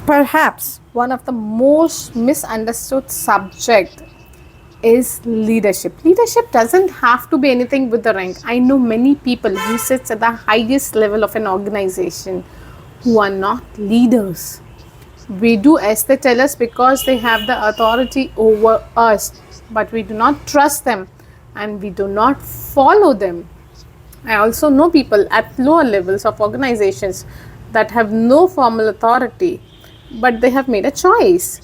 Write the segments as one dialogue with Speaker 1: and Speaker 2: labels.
Speaker 1: Perhaps one of the most misunderstood subject is leadership. Leadership doesn't have to be anything with the rank. I know many people who sits at the highest level of an organization who are not leaders. We do as they tell us because they have the authority over us, but we do not trust them and we do not follow them. I also know people at lower levels of organizations that have no formal authority, but they have made a choice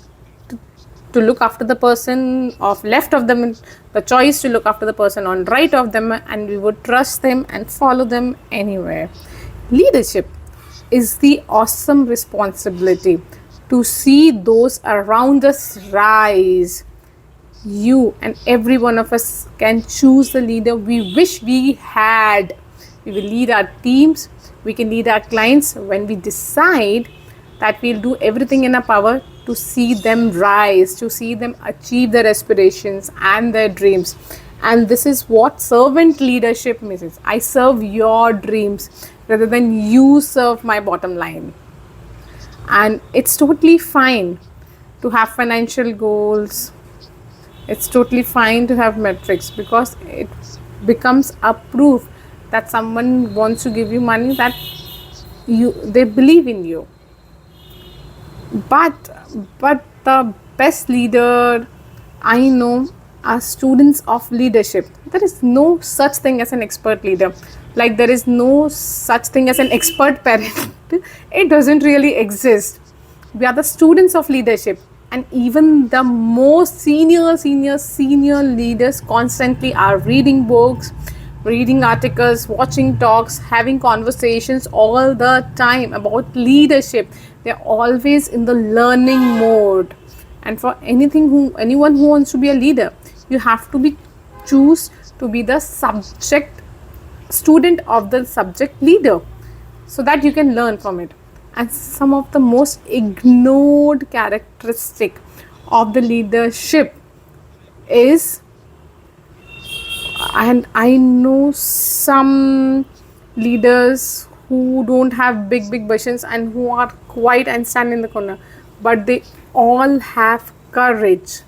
Speaker 1: to look after the person of left of them, the choice to look after the person on right of them, and we would trust them and follow them anywhere. Leadership is the awesome responsibility to see those around us rise. You and every one of us can choose the leader we wish we had. We will lead our teams, we can lead our clients when we decide that we'll do everything in our power to see them rise, to see them achieve their aspirations and their dreams. And this is what servant leadership means. I serve your dreams rather than you serve my bottom line. And it's totally fine to have financial goals. It's totally fine to have metrics because it becomes a proof that someone wants to give you money, that they believe in you. But the best leader I know are students of leadership. There is no such thing as an expert leader. Like there is no such thing as an expert parent. It doesn't really exist. We are the students of leadership, and even the most senior leaders constantly are reading books, reading articles, watching talks, having conversations all the time about leadership. They're always in the learning mode. And for anyone who wants to be a leader, you have to choose to be the student of the subject leader, so that you can learn from it. And some of the most ignored characteristic of the leadership is, and I know some leaders who don't have big visions and who are quiet and stand in the corner, but they all have courage.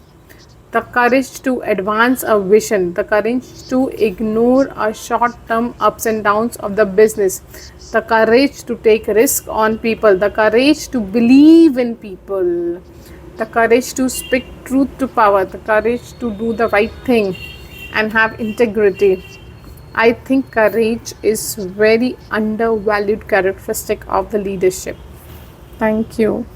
Speaker 1: The courage to advance a vision, the courage to ignore a short-term ups and downs of the business, the courage to take risk on people, the courage to believe in people, the courage to speak truth to power, the courage to do the right thing and have integrity. I think courage is very undervalued characteristic of the leadership. Thank you.